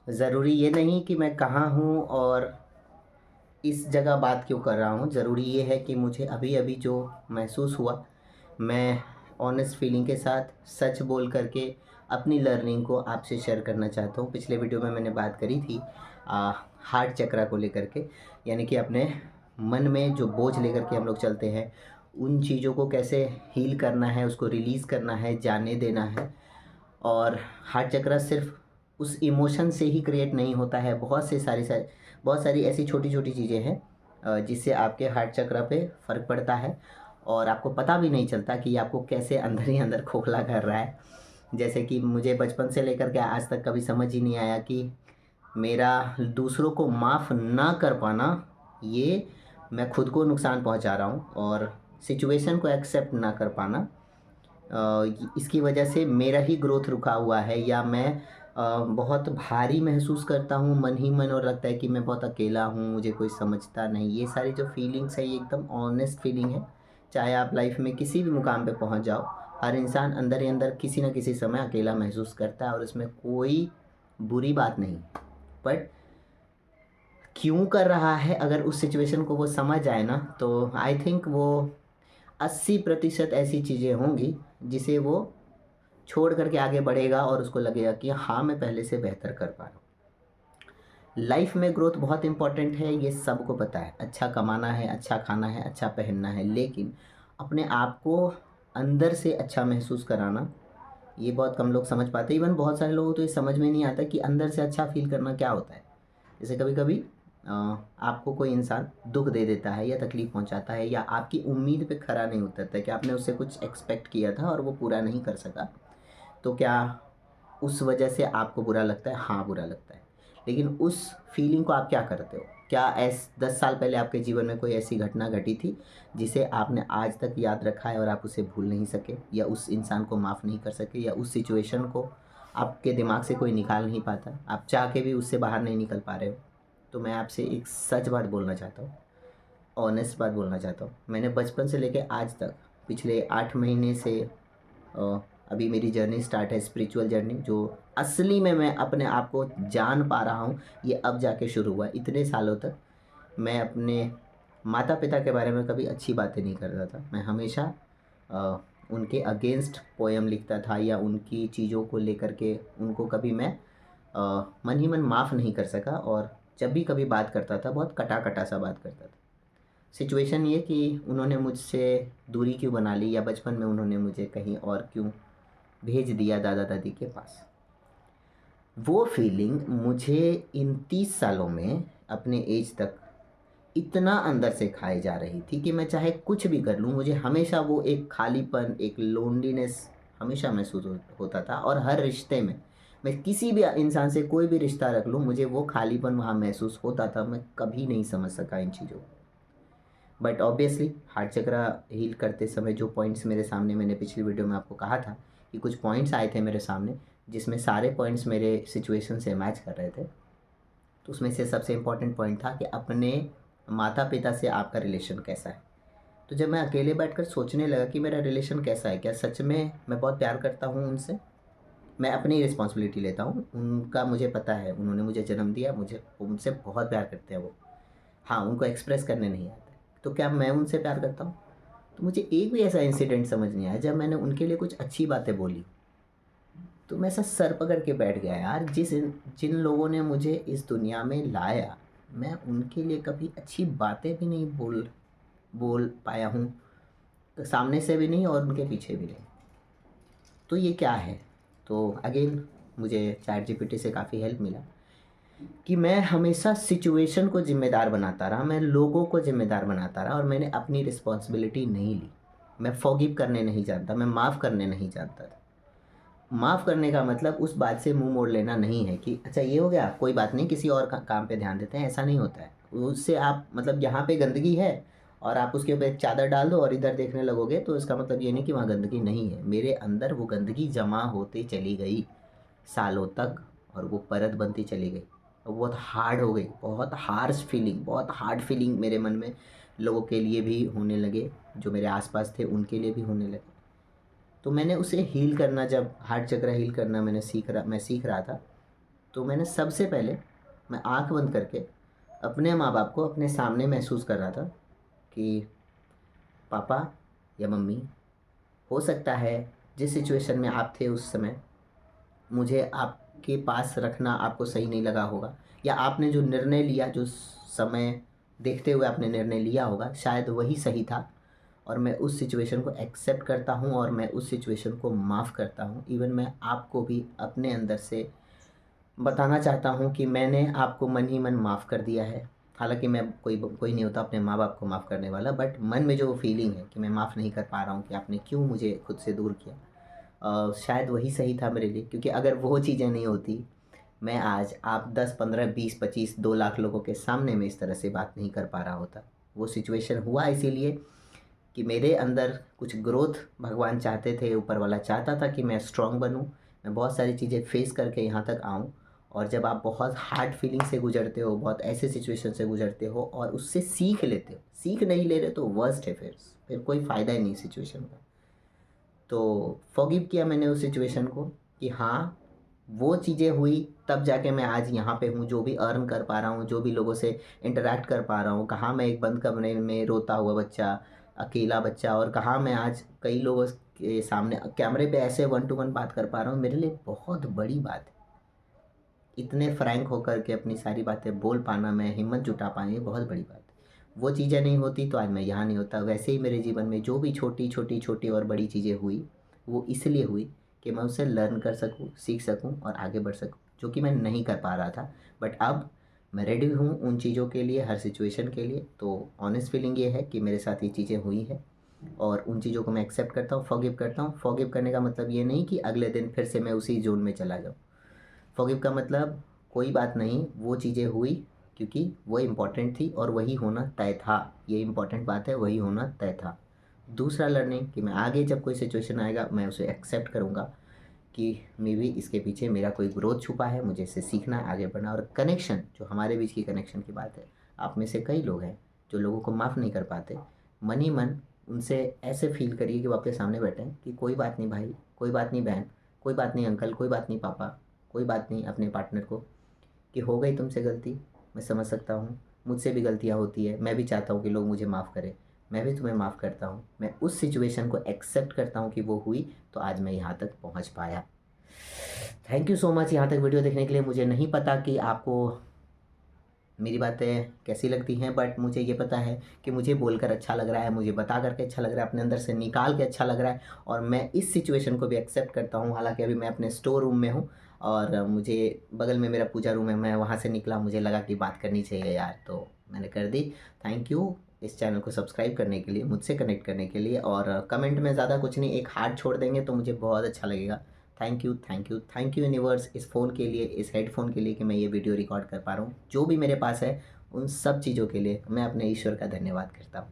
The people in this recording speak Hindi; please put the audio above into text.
ज़रूरी ये नहीं कि मैं कहाँ हूँ और इस जगह बात क्यों कर रहा हूँ, ज़रूरी ये है कि मुझे अभी-अभी जो महसूस हुआ, मैं ऑनेस्ट फीलिंग के साथ सच बोल कर के अपनी लर्निंग को आपसे शेयर करना चाहता हूँ। पिछले वीडियो में मैंने बात करी थी हार्ट चक्रा को लेकर के, यानी कि अपने मन में जो बोझ लेकर के हम लोग चलते हैं, उन चीज़ों को कैसे हील करना है, उसको रिलीज़ करना है, जाने देना है। और हार्ट चक्र सिर्फ़ उस इमोशन से ही क्रिएट नहीं होता है, बहुत सारी ऐसी छोटी-छोटी चीज़ें हैं जिससे आपके हार्ट चक्र पे फ़र्क पड़ता है और आपको पता भी नहीं चलता कि ये आपको कैसे अंदर ही अंदर खोखला कर रहा है। जैसे कि मुझे बचपन से लेकर के आज तक कभी समझ ही नहीं आया कि मेरा दूसरों को माफ़ ना कर पाना, ये मैं खुद को नुकसान पहुँचा रहा हूँ और सिचुएशन को एक्सेप्ट ना कर पाना इसकी वजह से मेरा ही ग्रोथ रुका हुआ है या मैं बहुत भारी महसूस करता हूँ मन ही मन और लगता है कि मैं बहुत अकेला हूँ, मुझे कोई समझता नहीं। ये सारी जो फीलिंग्स है ये एकदम ऑनेस्ट फीलिंग है। चाहे आप लाइफ में किसी भी मुकाम पे पहुँच जाओ, हर इंसान अंदर ही अंदर किसी न किसी समय अकेला महसूस करता है और इसमें कोई बुरी बात नहीं। बट क्यों कर रहा है अगर उस सिचुएशन को वो समझ जाए ना, तो आई थिंक वो 80% ऐसी चीज़ें होंगी जिसे वो छोड़ कर के आगे बढ़ेगा और उसको लगेगा कि हाँ, मैं पहले से बेहतर कर पा रहा हूँ। लाइफ में ग्रोथ बहुत इम्पोर्टेंट है, ये सबको पता है। अच्छा कमाना है, अच्छा खाना है, अच्छा पहनना है, लेकिन अपने आप को अंदर से अच्छा महसूस कराना, ये बहुत कम लोग समझ पाते हैं। इवन बहुत सारे लोगों को तो ये समझ में नहीं आता कि अंदर से अच्छा फ़ील करना क्या होता है। जैसे कभी-कभी आपको कोई इंसान दुःख दे देता है या तकलीफ़ पहुँचाता है या आपकी उम्मीद पे खरा नहीं उतरता कि आपने उससे कुछ एक्सपेक्ट किया था और वो पूरा नहीं कर सका। तो क्या उस वजह से आपको बुरा लगता है? हाँ, बुरा लगता है। लेकिन उस फीलिंग को आप क्या करते हो? क्या 10 साल पहले आपके जीवन में कोई ऐसी घटना घटी थी, जिसे आपने आज तक याद रखा है और आप उसे भूल नहीं सके या उस इंसान को माफ़ नहीं कर सके या उस सिचुएशन को आपके दिमाग से कोई निकाल नहीं पाता, आप चाह के भी उससे बाहर नहीं निकल पा रहे हो? तो मैं आपसे एक सच बात बोलना चाहता हूँ, ऑनेस्ट बात बोलना चाहता हूँ। मैंने बचपन से लेके आज तक पिछले 8 महीने से अ, अभी मेरी जर्नी स्टार्ट है स्पिरिचुअल जर्नी जो असली में मैं अपने आप को जान पा रहा हूँ, ये अब जाके शुरू हुआ है। इतने सालों तक मैं अपने माता-पिता के बारे में कभी अच्छी बातें नहीं करता था। मैं हमेशा अ, उनके अगेंस्ट पोएम लिखता था या उनकी चीज़ों को लेकर के उनको कभी मैं मन ही मन माफ़ नहीं कर सका और जब भी कभी बात करता था, बहुत कटा-कटा सा बात करता था। सिचुएशन ये कि उन्होंने मुझसे दूरी क्यों बना ली या बचपन में उन्होंने मुझे कहीं और क्यों भेज दिया दादा-दादी के पास। वो फीलिंग मुझे इन 30 सालों में अपने एज तक इतना अंदर से खाए जा रही थी कि मैं चाहे कुछ भी कर लूँ, मुझे हमेशा वो एक खालीपन, एक लोनलीनेस हमेशा महसूस होता था और हर रिश्ते में, मैं किसी भी इंसान से कोई भी रिश्ता रख लूँ, मुझे वो खालीपन वहाँ महसूस होता था। मैं कभी नहीं समझ सका इन चीज़ों को। बट ऑब्वियसली हार्ट चक्र हील करते समय जो पॉइंट्स मेरे सामने मैंने पिछली वीडियो में आपको कहा था कि कुछ पॉइंट्स आए थे मेरे सामने जिसमें सारे पॉइंट्स मेरे सिचुएशन से मैच कर रहे थे। तो उसमें से सबसे इम्पोर्टेंट पॉइंट था कि अपने माता-पिता से आपका रिलेशन कैसा है। तो जब मैं अकेले बैठकर सोचने लगा कि मेरा रिलेशन कैसा है, क्या सच में मैं बहुत प्यार करता हूँ उनसे? मैं अपनी रिस्पॉन्सिबिलिटी लेता हूँ, उनका मुझे पता है, उन्होंने मुझे जन्म दिया, मुझे उनसे बहुत प्यार करते हैं वो। हाँ, उनको एक्सप्रेस करने नहीं आता है। तो क्या मैं उनसे प्यार करता हूँ? तो मुझे एक भी ऐसा इंसिडेंट समझ नहीं आया जब मैंने उनके लिए कुछ अच्छी बातें बोली। तो मैं ऐसा सर पकड़ के बैठ गया यार, जिन लोगों ने मुझे इस दुनिया में लाया, मैं उनके लिए कभी अच्छी बातें भी नहीं बोल बोल पाया हूँ। तो सामने से भी नहीं और उनके पीछे भी नहीं। तो ये क्या है? तो अगेन मुझे चैट जीपीटी से काफ़ी हेल्प मिला कि मैं हमेशा सिचुएशन को ज़िम्मेदार बनाता रहा, मैं लोगों को ज़िम्मेदार बनाता रहा और मैंने अपनी रिस्पॉन्सिबिलिटी नहीं ली। मैं फ़ॉरगिव करने नहीं जानता, मैं माफ़ करने नहीं जानता था। माफ़ करने का मतलब उस बात से मुँह मोड़ लेना नहीं है कि अच्छा ये हो गया, कोई बात नहीं किसी और काम पे ध्यान देते हैं, ऐसा नहीं होता है। उससे आप मतलब यहाँ पे गंदगी है और आप उसके ऊपर एक चादर डाल दो और इधर देखने लगोगे तो इसका मतलब ये नहीं कि वहाँ गंदगी नहीं है। मेरे अंदर वो गंदगी जमा होती चली गई सालों तक और वो परत बनती चली गई। और बहुत हार्ड हो गई, बहुत हार्श फीलिंग, बहुत हार्ड फीलिंग मेरे मन में लोगों के लिए भी होने लगे, जो मेरे आस-पास थे उनके लिए भी होने लगे। तो मैंने उसे हील करना जब हार्ट चक्र हील करना मैं सीख रहा था, तो मैंने सबसे पहले मैं आँख बंद करके अपने माँ बाप को अपने सामने महसूस कर रहा था कि पापा या मम्मी, हो सकता है जिस सिचुएशन में आप थे उस समय मुझे आपके पास रखना आपको सही नहीं लगा होगा, या आपने जो निर्णय लिया, जो समय देखते हुए आपने निर्णय लिया होगा, शायद वही सही था। और मैं उस सिचुएशन को एक्सेप्ट करता हूँ और मैं उस सिचुएशन को माफ़ करता हूँ। इवन मैं आपको भी अपने अंदर से बताना चाहता हूँ कि मैंने आपको मन ही मन माफ़ कर दिया है। हालाँकि मैं कोई नहीं होता अपने माँ-बाप को माफ़ करने वाला, बट मन में जो फीलिंग है कि मैं माफ़ नहीं कर पा रहा हूँ कि आपने क्यों मुझे खुद से दूर किया। शायद वही सही था मेरे लिए, क्योंकि अगर वो चीज़ें नहीं होती, मैं आज आप 10, 15, 20, 25, 2 लाख लोगों के सामने में इस तरह से बात नहीं कर पा रहा होता। वो सिचुएशन हुआ इसीलिए कि मेरे अंदर कुछ ग्रोथ भगवान चाहते थे, ऊपर वाला चाहता था कि मैं स्ट्रॉन्ग बनूँ, मैं बहुत सारी चीज़ें फेस करके यहाँ तक आऊँ। और जब आप बहुत हार्ड फीलिंग से गुज़रते हो, बहुत ऐसे सिचुएशन से गुज़रते हो और उससे सीख लेते हो, सीख नहीं ले रहे तो वर्स्ट है, फिर कोई फ़ायदा ही नहीं सिचुएशन का। तो फॉरगिव किया मैंने उस सिचुएशन को कि हाँ, वो चीज़ें हुई तब जाके मैं आज यहाँ पे हूँ, जो भी अर्न कर पा रहा हूँ, जो भी लोगों से इंटरैक्ट कर पा रहा हूँ। कहाँ मैं एक बंद कमरे में रोता हुआ बच्चा, अकेला बच्चा, और कहाँ मैं आज कई लोगों के सामने कैमरे पे ऐसे वन टू वन बात कर पा रहा हूँ, मेरे लिए बहुत बड़ी बात है। इतने फ्रैंक होकर के अपनी सारी बातें बोल पाना, मैं हिम्मत जुटा पाना, ये बहुत बड़ी बात है। वो चीज़ें नहीं होती तो आज मैं यहाँ नहीं होता। वैसे ही मेरे जीवन में जो भी छोटी और बड़ी चीज़ें हुई, वो इसलिए हुई कि मैं उससे लर्न कर सकूँ, सीख सकूँ और आगे बढ़ सकूँ, जो कि मैं नहीं कर पा रहा था। बट अब मैं रेडी हूँ उन चीज़ों के लिए, हर सिचुएशन के लिए। तो ऑनेस्ट फीलिंग ये है कि मेरे साथ ये चीज़ें हुई हैं और उन चीज़ों को मैं एक्सेप्ट करता हूँ, फॉरगिव करता हूँ। फॉरगिव करने का मतलब ये नहीं कि अगले दिन फिर से मैं उसी ज़ोन में चला जाऊँ। फॉरगिव का मतलब कोई बात नहीं, वो चीज़ें हुई क्योंकि वो इम्पोर्टेंट थी और वही होना तय था। ये इम्पोर्टेंट बात है, वही होना तय था। दूसरा लर्निंग कि मैं आगे जब कोई सिचुएशन आएगा मैं उसे एक्सेप्ट करूँगा कि मे बी इसके पीछे मेरा कोई ग्रोथ छुपा है, मुझे इससे सीखना है, आगे बढ़ना। और कनेक्शन, जो हमारे बीच की कनेक्शन की बात है, आप में से कई लोग हैं जो लोगों को माफ़ नहीं कर पाते। मन ही मन उनसे ऐसे फील करिए कि वो आपके सामने बैठे हैं कि कोई बात नहीं भाई, कोई बात नहीं बहन, कोई बात नहीं अंकल, कोई बात नहीं पापा, कोई बात नहीं अपने पार्टनर को, कि हो गई तुमसे गलती, मैं समझ सकता हूँ, मुझसे भी गलतियाँ होती है, मैं भी चाहता हूँ कि लोग मुझे माफ़ करें, मैं भी तुम्हें माफ़ करता हूँ। मैं उस सिचुएशन को एक्सेप्ट करता हूँ कि वो हुई, तो आज मैं यहाँ तक पहुँच पाया। थैंक यू सो मच यहाँ तक वीडियो देखने के लिए। मुझे नहीं पता कि आपको मेरी बातें कैसी लगती हैं, बट मुझे ये पता है कि मुझे बोलकर अच्छा लग रहा है, मुझे बता करके अच्छा लग रहा है, अपने अंदर से निकाल के अच्छा लग रहा है। और मैं इस सिचुएशन को भी एक्सेप्ट करता हूँ। हालांकि अभी मैं अपने स्टोर रूम में हूँ और मुझे बगल में मेरा पूजा रूम है, मैं वहाँ से निकला, मुझे लगा कि बात करनी चाहिए यार, तो मैंने कर दी। थैंक यू इस चैनल को सब्सक्राइब करने के लिए, मुझसे कनेक्ट करने के लिए। और कमेंट में ज़्यादा कुछ नहीं, एक हार्ट छोड़ देंगे तो मुझे बहुत अच्छा लगेगा। Thank you, thank you, thank you universe, इस फ़ोन के लिए, इस हेडफोन के लिए कि मैं ये वीडियो रिकॉर्ड कर पा रहा हूँ। जो भी मेरे पास है उन सब चीज़ों के लिए मैं अपने ईश्वर का धन्यवाद करता हूँ।